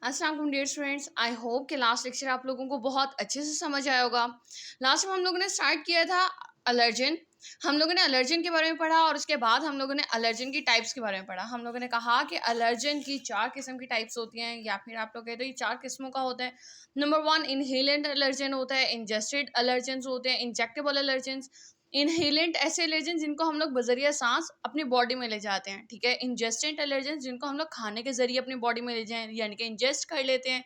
अस्सलाम वालेकुम dear students. I hope कि लास्ट लेक्चर आप लोगों को बहुत अच्छे से समझ आया होगा। लास्ट में हम लोगों ने स्टार्ट किया था अलर्जन। हम लोगों ने अलर्जन के बारे में पढ़ा और उसके बाद हम लोगों ने अलर्जन की टाइप्स के बारे में पढ़ा। हम लोगों ने कहा कि अलर्जन की 4 किस्म की टाइप्स होती हैं, या फिर आप लोग कहते हो ये 4 किस्मों का होता है। नंबर 1 इनहेलेंट अलर्जन होता है, इंजेस्टेड अलर्जेंस होते हैं, इंजेक्टेबल अलर्जेंस। इनहेलेंट ऐसे एलर्जेंस जिनको हम लोग बजरिया सांस अपनी बॉडी में ले जाते हैं, ठीक है। इंजेस्टेंट एलर्जेंस जिनको हम लोग खाने के जरिए अपनी बॉडी में ले जाएं, यानी कि इंजेस्ट कर लेते हैं।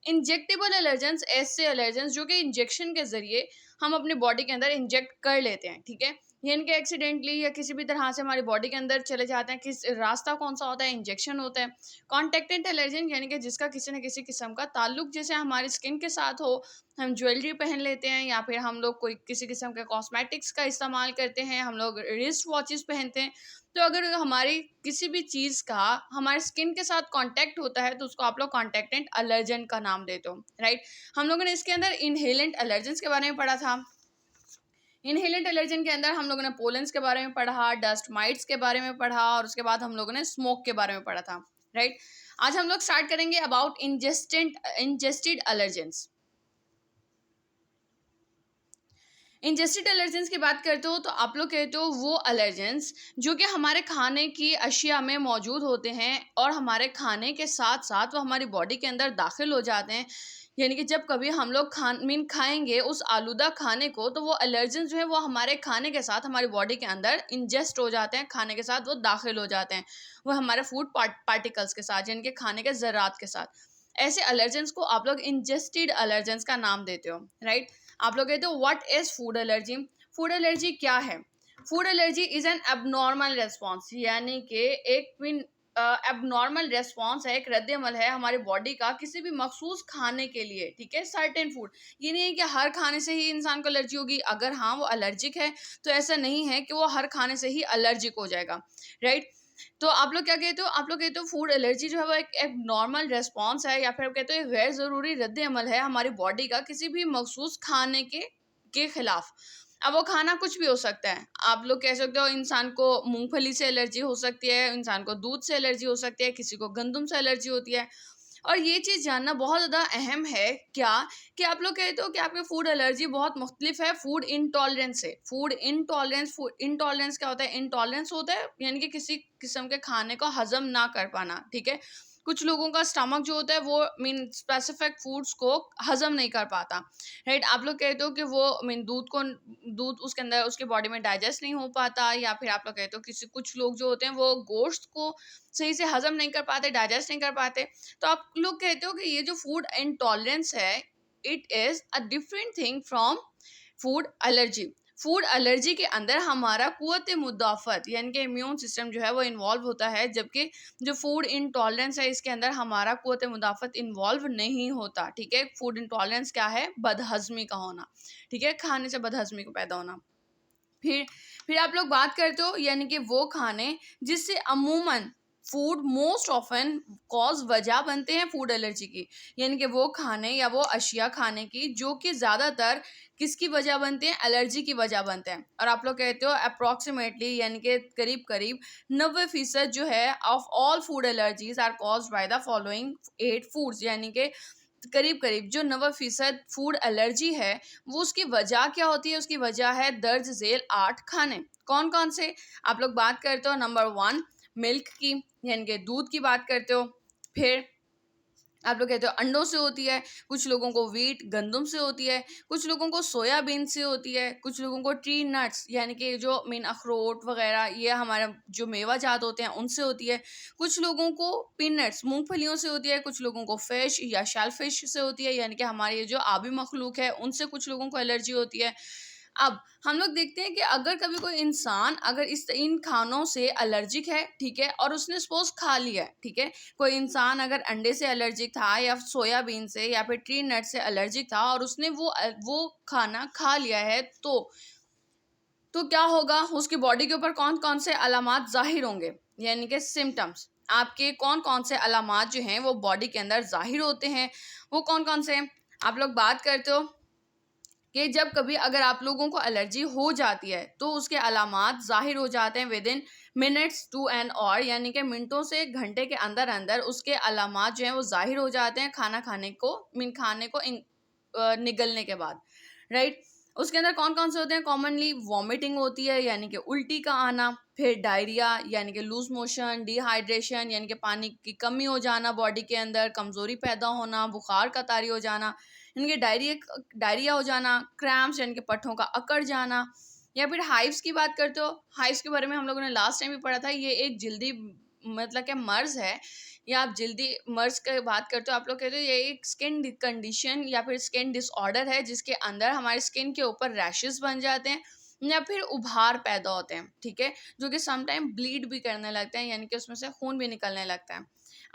इंजेक्टेबल एलर्जेंस ऐसे एलर्जेंस जो कि इंजेक्शन के जरिए हम अपनी बॉडी के अंदर इंजेक्ट कर लेते हैं, ठीक है। यानी कि एक्सीडेंटली या किसी भी तरह से हमारी बॉडी के अंदर चले जाते हैं। किस रास्ता कौन सा होता है? इंजेक्शन होता है। कॉन्टेक्टेंट एलर्जन यानी कि जिसका किसी न किसी किस्म का ताल्लुक जैसे हमारी स्किन के साथ हो, हम ज्वेलरी पहन लेते हैं या फिर हम लोग कोई किसी किस्म के कॉस्मेटिक्स का इस्तेमाल करते हैं, हम लोग रिस्ट वॉचेस पहनते हैं। तो अगर हमारी किसी भी चीज़ का हमारे स्किन के साथ कांटेक्ट होता है तो उसको आप लोग कॉन्टेक्टेंट अलर्जन का नाम देते हो, राइट। हम लोगों ने इसके अंदर इनहेलेंट अलर्जेंस के बारे में पढ़ा था। इनहेलेंट एलर्जन के अंदर हम लोगों ने पोलेंस के बारे में पढ़ा, डस्ट माइट्स के बारे में पढ़ा और उसके बाद हम लोगों ने स्मोक के बारे में पढ़ा था, राइट। आज हम लोग स्टार्ट करेंगे about ingested allergens. Ingested allergens की बात करते हो तो आप लोग कहते हो वो एलर्जेंस जो कि हमारे खाने की अशिया में मौजूद होते हैं और हमारे खाने के साथ साथ वो हमारी बॉडी के अंदर दाखिल हो जाते हैं। यानी कि जब कभी हम लोग खाएंगे उस आलूदा खाने को, तो वो एलर्जेंस जो है वो हमारे खाने के साथ हमारी बॉडी के अंदर इंजेस्ट हो जाते हैं, खाने के साथ वो दाखिल हो जाते हैं, वो हमारे फूड पार्टिकल्स के साथ, यानी कि खाने के ज़रात के साथ। ऐसे एलर्जेंस को आप लोग इंजेस्टेड एलर्जेंस का नाम देते हो, राइट। आप लोग कहते हो what is food allergy? Food allergy क्या है? Food allergy is an abnormal response, यानी कि एक एबनॉर्मल रेस्पॉन्स है, एक रद्द-ए-अमल है हमारी बॉडी का किसी भी मखसूस खाने के लिए, ठीक है। सर्टेन फूड, ये नहीं है कि हर खाने से ही इंसान को एलर्जी होगी। अगर हाँ वो एलर्जिक है तो ऐसा नहीं है कि वो हर खाने से ही एलर्जिक हो जाएगा, राइट। तो आप लोग क्या कहते हो? आप लोग कहते हो फूड एलर्जी जो है वो एक नॉर्मल रेस्पॉन्स है, या फिर आप कहते हो एक गैर ज़रूरी रद्द अमल है हमारी बॉडी का किसी भी मखसूस खाने के खिलाफ। अब वो खाना कुछ भी हो सकता है। आप लोग कह सकते हो इंसान को मूंगफली से एलर्जी हो सकती है, इंसान को दूध से एलर्जी हो सकती है, किसी को गंदम से एलर्जी होती है। और ये चीज़ जानना बहुत ज़्यादा अहम है क्या, कि आप लोग कहते हो कि आपके फूड एलर्जी बहुत मुख्तलिफ है फूड इंटॉलरेंस से। फूड इंटॉलरेंस क्या होता है? इंटॉलरेंस होता है यानी कि किसी किस्म के खाने को हजम ना कर पाना, ठीक है। कुछ लोगों का स्टमक जो होता है वो स्पेसिफिक फूड्स को हजम नहीं कर पाता, राइट। आप लोग कहते हो कि वो दूध उसके अंदर उसके बॉडी में डाइजेस्ट नहीं हो पाता, या फिर आप लोग कहते हो किसी कुछ लोग जो होते हैं वो गोश्त को सही से हजम नहीं कर पाते, डाइजेस्ट नहीं कर पाते। तो आप लोग कहते हो कि ये जो फूड इंटॉलरेंस है, it is a different thing from food allergy. Food allergy के अंदर हमारा कुव्वत मुदाफ़त यानी कि इम्यून सिस्टम जो है वो इन्वॉल्व होता है, जबकि जो फूड इंटॉलरेंस है इसके अंदर हमारा कुव्वत मुदाफ़त इन्वॉल्व नहीं होता, ठीक है। फूड इंटॉलरेंस क्या है? बदहज़मी का होना, ठीक है, खाने से बदहज़मी को पैदा होना। फिर आप लोग बात करते हो यानी कि वो खाने जिससे अमूमन फूड मोस्ट ऑफन कॉज वजह बनते हैं फूड एलर्जी की, यानी कि वो खाने या वो अशिया खाने की जो कि ज़्यादातर किसकी वजह बनते हैं? एलर्जी की वजह बनते हैं। और आप लोग कहते हो अप्रॉक्सीमेटली यानी कि करीब करीब 90% जो है of all food allergies are caused by the following 8 foods, यानी कि करीब करीब जो 90% फूड एलर्जी है वो उसकी वजह क्या होती है? उसकी वजह है दर्ज झेल 8 खाने। कौन कौन से? आप लोग बात करते हो नंबर 1 मिल्क की, यानी कि दूध की बात करते हो। फिर आप लोग कहते हो अंडों से होती है, कुछ लोगों को व्हीट गंदम से होती है, कुछ लोगों को सोयाबीन से होती है, कुछ लोगों को ट्री नट्स यानी कि जो अखरोट वगैरह ये हमारे जो मेवा जात होते हैं उनसे होती है, कुछ लोगों को पीनट्स मूंगफलियों से होती है, कुछ लोगों को फिश या शेल फिश से होती है, यानी कि हमारे ये जो आबी मखलूक है उनसे कुछ लोगों को एलर्जी होती है। अब हम लोग देखते हैं कि अगर कभी कोई इंसान अगर इन खानों से एलर्जिक है, ठीक है, और उसने सपोज खा लिया है, ठीक है, कोई इंसान अगर अंडे से एलर्जिक था या सोयाबीन से या फिर ट्री नट से एलर्जिक था और उसने वो खाना खा लिया है, तो क्या होगा? उसकी बॉडी के ऊपर कौन कौन से अलामात जाहिर होंगे, यानी कि सिम्टम्स। आपके कौन कौन से अलामात जो हैं वो बॉडी के अंदर जाहिर होते हैं, वो कौन कौन से हैं? आप लोग बात करते हो कि जब कभी अगर आप लोगों को एलर्जी हो जाती है तो उसके अलामात ज़ाहिर हो जाते हैं within minutes to an hour यानी कि मिनटों से एक घंटे के अंदर अंदर उसके अलामात जो हैं वो जाहिर हो जाते हैं खाना खाने को निगलने के बाद, राइट। उसके अंदर कौन कौन से होते हैं? कॉमनली वॉमिटिंग होती है यानी कि उल्टी का आना, फिर डायरिया यानी कि लूज मोशन, डिहाइड्रेशन यानी कि पानी की कमी हो जाना बॉडी के अंदर, कमज़ोरी पैदा होना, बुखार का तारी हो जाना यानी कि डायरिया हो जाना, क्रैम्प्स यानी कि पट्ठों का अकड़ जाना, या फिर हाइव्स की बात करते हो। हाइव्स के बारे में हम लोगों ने लास्ट टाइम भी पढ़ा था, ये एक जल्दी मतलब कि मर्ज है, या आप जल्दी मर्ज की बात करते हो, आप लोग कहते हो ये एक स्किन कंडीशन या फिर स्किन डिसऑर्डर है जिसके अंदर हमारी स्किन के ऊपर रैशेस बन जाते हैं या फिर उभार पैदा होते हैं, ठीक है, जो कि समटाइम ब्लीड भी करने लगते हैं यानी कि उसमें से खून भी निकलने लगता है।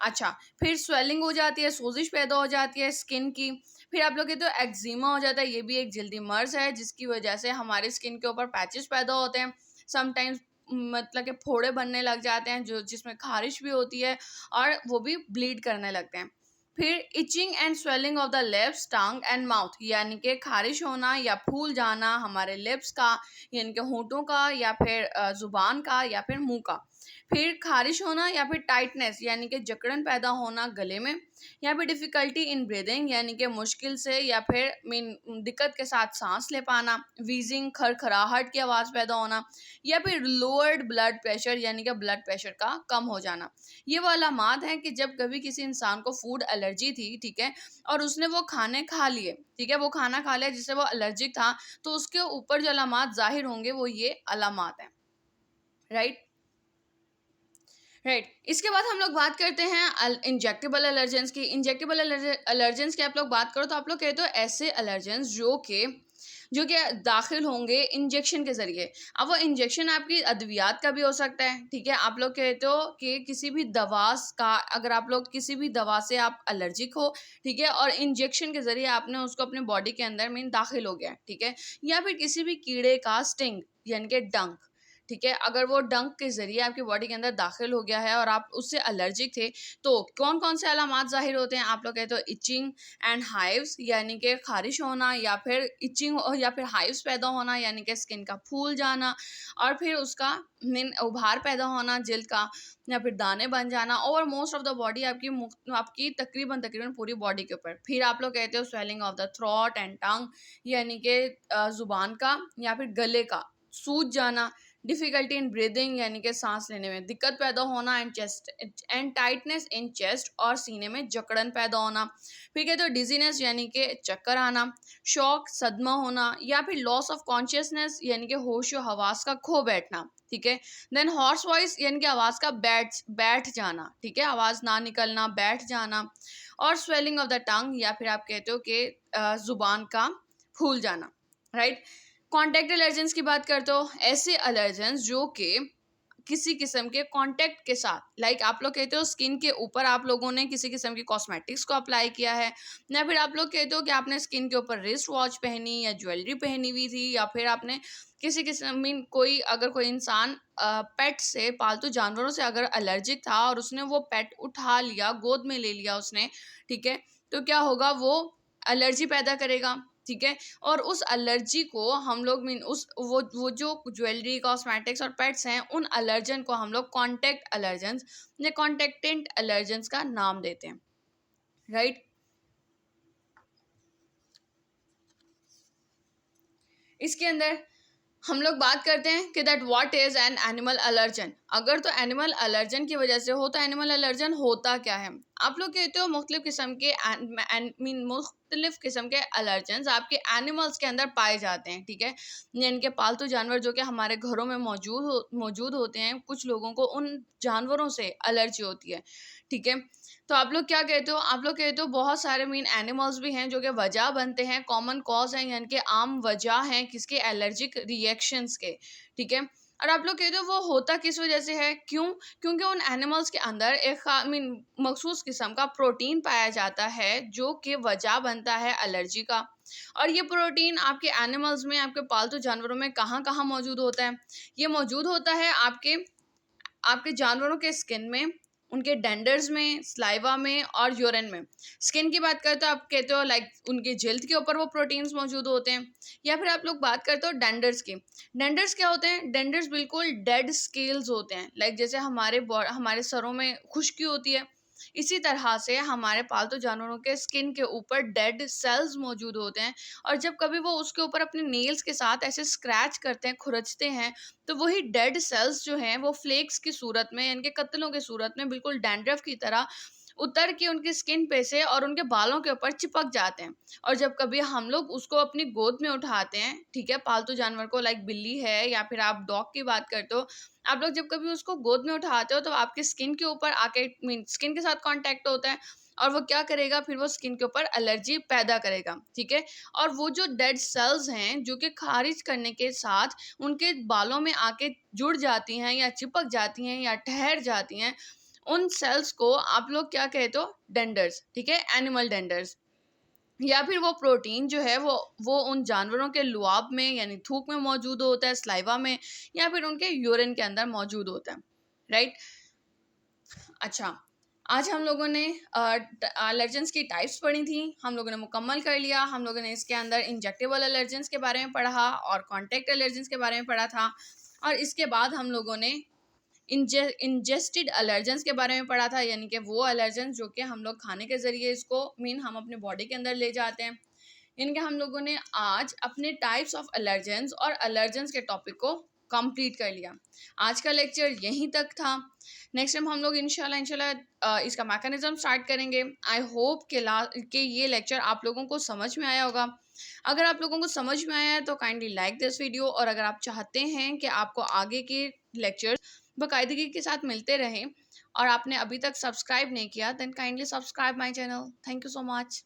अच्छा, फिर स्वेलिंग हो जाती है, सोजिश पैदा हो जाती है स्किन की। फिर आप लोग कहते हो एक्जिमा हो जाता है, ये भी एक जल्दी मर्ज है जिसकी वजह से हमारे स्किन के ऊपर पैचेस पैदा होते हैं, समटाइम्स मतलब कि फोड़े बनने लग जाते हैं जो जिसमें खारिश भी होती है और वो भी ब्लीड करने लगते हैं। फिर etching and swelling of the lips, tongue and mouth यानी कि खारिश होना या फूल जाना हमारे लिप्स का यानी कि होंठों का या फिर जुबान का या फिर मुंह का। फिर खारिश होना या फिर टाइटनेस यानी कि जकड़न पैदा होना गले में, या फिर डिफ़िकल्टी इन ब्रीदिंग यानी कि मुश्किल से या फिर दिक्कत के साथ सांस ले पाना, वीजिंग खरखराहट की आवाज़ पैदा होना, या फिर लोअर्ड ब्लड प्रेशर यानी कि ब्लड प्रेशर का कम हो जाना। ये वो अलामात हैं कि जब कभी किसी इंसान को फूड एलर्जी थी, ठीक है, और उसने वो खाने खा लिए, ठीक है, वो खाना खा लिया जिससे वो एलर्जिक था, तो उसके ऊपर जो अलामात जाहिर होंगे वो ये अलामात हैं, राइट। राइट, इसके बाद हम लोग बात करते हैं इंजेक्टेबल एलर्जेंस की। इंजेक्टेबल एलर्जेंस की आप लोग बात करो तो आप लोग कहते हो ऐसे एलर्जेंस जो कि दाखिल होंगे इंजेक्शन के ज़रिए। अब वो इंजेक्शन आपकी अद्वियात का भी हो सकता है, ठीक है, आप लोग कहते हो कि किसी भी दवा का, अगर आप लोग किसी भी दवा से आप एलर्जिक हो, ठीक है, और इंजेक्शन के ज़रिए आपने उसको अपने बॉडी के अंदर में दाखिल हो गया, ठीक है, या फिर किसी भी कीड़े का स्टिंग यानी कि डंक, ठीक है, अगर वो डंक के ज़रिए आपकी बॉडी के अंदर दाखिल हो गया है और आप उससे एलर्जिक थे, तो कौन कौन से अलामात ज़ाहिर होते हैं? आप लोग कहते हो इचिंग एंड हाइव्स यानी कि खारिश होना, या फिर इचिंग या फिर हाइव्स पैदा होना यानी कि स्किन का फूल जाना, और फिर उसका उभार पैदा होना जिल्द का, या फिर दाने बन जाना over most of the body, आपकी तकरीबन तकरीबन पूरी बॉडी के ऊपर। फिर आप लोग कहते हो swelling of the throat and tongue यानी कि ज़ुबान का या फिर गले का सूज जाना, डिफ़िकल्टी इन ब्रीदिंग यानी कि सांस लेने में दिक्कत पैदा होना, and chest and tightness in chest और सीने में जकड़न पैदा होना। फिर कहते हो डिजीनेस यानी कि चक्कर आना, शॉक सदमा होना, या फिर लॉस ऑफ कॉन्शियसनेस यानी कि होश व हवास का खो बैठना, ठीक है। देन हॉर्स वॉइस यानी कि आवाज़ का बैठ जाना, ठीक है, आवाज़ ना निकलना, बैठ जाना, और स्वेलिंग ऑफ द टंग या फिर आप कहते हो कि ज़ुबान का फूल जाना, राइट। कॉन्टैक्ट एलर्जेंस की बात करते हो, ऐसे एलर्जेंस जो कि किसी किस्म के कांटेक्ट के साथ, लाइक आप लोग कहते हो स्किन के ऊपर आप लोगों ने किसी किस्म की कॉस्मेटिक्स को अप्लाई किया है, या फिर आप लोग कहते हो कि आपने स्किन के ऊपर रिस्ट वॉच पहनी या ज्वेलरी पहनी हुई थी, या फिर आपने किसी किस्म कोई इंसान पेट से, पालतू जानवरों से अगर एलर्जिक था और उसने वो पेट उठा लिया, गोद में ले लिया उसने, ठीक है, तो क्या होगा, वो एलर्जी पैदा करेगा, ठीक है, और उस एलर्जी को हम लोग वो जो ज्वेलरी, कॉस्मेटिक्स और पेट्स हैं, उन एलर्जन को हम लोग कॉन्टैक्ट एलर्जेंस या कॉन्टैक्टेंट एलर्जेंस का नाम देते हैं, राइट। इसके अंदर हम लोग बात करते हैं कि that what is an animal allergen. अगर तो एनिमल एलर्जन की वजह से हो तो एनिमल एलर्जन होता क्या है? आप लोग कहते हो मुख्तलिफ किस्म के मुख्तलिफ किस्म के एलर्जेंस आपके एनिमल्स के अंदर पाए जाते हैं, ठीक है, यानी कि पालतू जानवर जो कि हमारे घरों में मौजूद होते हैं, कुछ लोगों को उन जानवरों से एलर्जी होती है, ठीक है। तो आप लोग क्या कहते हो? आप लोग कहते हो बहुत सारे एनिमल्स भी हैं जो कि वजह बनते हैं, कॉमन कॉज हैं यानी कि आम वजह हैं किसके, एलर्जिक रिएक्शंस के, ठीक है। और आप लोग कहते हो वो होता किस वजह से है? क्यों? क्योंकि उन एनिमल्स के अंदर एक मखसूस किस्म का प्रोटीन पाया जाता है जो कि वजह बनता है एलर्जी का। और ये प्रोटीन आपके एनिमल्स में, आपके पालतू जानवरों में कहाँ कहाँ मौजूद होता है? ये मौजूद होता है आपके जानवरों के स्किन में, उनके डेंडर्स में, स्लाइवा में और यूरिन में। स्किन की बात करें तो आप कहते हो लाइक उनके जिल्द के ऊपर वो प्रोटीन्स मौजूद होते हैं। या फिर आप लोग बात करते हो डेंडर्स की। डेंडर्स क्या होते हैं? डेंडर्स बिल्कुल डेड स्केल्स होते हैं, लाइक जैसे हमारे सरों में खुश्की होती है, इसी तरह से हमारे पालतू जानवरों के स्किन के ऊपर डेड सेल्स मौजूद होते हैं। और जब कभी वो उसके ऊपर अपने नेल्स के साथ ऐसे स्क्रैच करते हैं, खुरचते हैं, तो वही डेड सेल्स जो हैं वो फ्लेक्स की सूरत में, इनके कत्तलों की सूरत में बिल्कुल डैंड्रफ की तरह उतर के उनकी स्किन पे से और उनके बालों के ऊपर चिपक जाते हैं। और जब कभी हम लोग उसको अपनी गोद में उठाते हैं, ठीक है, पालतू जानवर को, लाइक बिल्ली है या फिर आप डॉग की बात करते हो, आप लोग जब कभी उसको गोद में उठाते हो तो आपकी स्किन के ऊपर आके मीन स्किन के साथ कांटेक्ट होता है, और वो क्या करेगा, फिर वो स्किन के ऊपर एलर्जी पैदा करेगा, ठीक है। और वो जो डेड सेल्स हैं जो कि खारिज करने के साथ उनके बालों में आके जुड़ जाती हैं या चिपक जाती हैं या ठहर जाती हैं, उन सेल्स को आप लोग क्या कहते हो? डेंडर्स, ठीक है, एनिमल डेंडर्स। या फिर वो प्रोटीन जो है वो उन जानवरों के लुआब में यानी थूक में मौजूद होता है, स्लाइवा में, या फिर उनके यूरिन के अंदर मौजूद होता है, राइट। अच्छा, आज हम लोगों ने एलर्जेंस की टाइप्स पढ़ी थी, हम लोगों ने मुकम्मल कर लिया। हम लोगों ने इसके अंदर इंजेक्टेबल एलर्जेंस के बारे में पढ़ा और कॉन्टैक्ट एलर्जेंस के बारे में पढ़ा था, और इसके बाद हम लोगों ने इंजेस्टेड एलर्जेंस के बारे में पढ़ा था, यानी कि वो एलर्जेंस जो कि हम लोग खाने के ज़रिए इसको हम अपने बॉडी के अंदर ले जाते हैं। यानी कि हम लोगों ने आज अपने टाइप्स ऑफ एलर्जेंस और एलर्जेंस के टॉपिक को कंप्लीट कर लिया। आज का लेक्चर यहीं तक था। नेक्स्ट टाइम हम लोग इंशाल्लाह इसका मैकेनिज्म स्टार्ट करेंगे। आई होप कि ये लेक्चर आप लोगों को समझ में आया होगा। अगर आप लोगों को समझ में आया है तो काइंडली लाइक दिस वीडियो, और अगर आप चाहते हैं कि आपको आगे के लेक्चर्स बाकायदगी के साथ मिलते रहें और आपने अभी तक सब्सक्राइब नहीं किया, then kindly subscribe my channel. Thank you so much.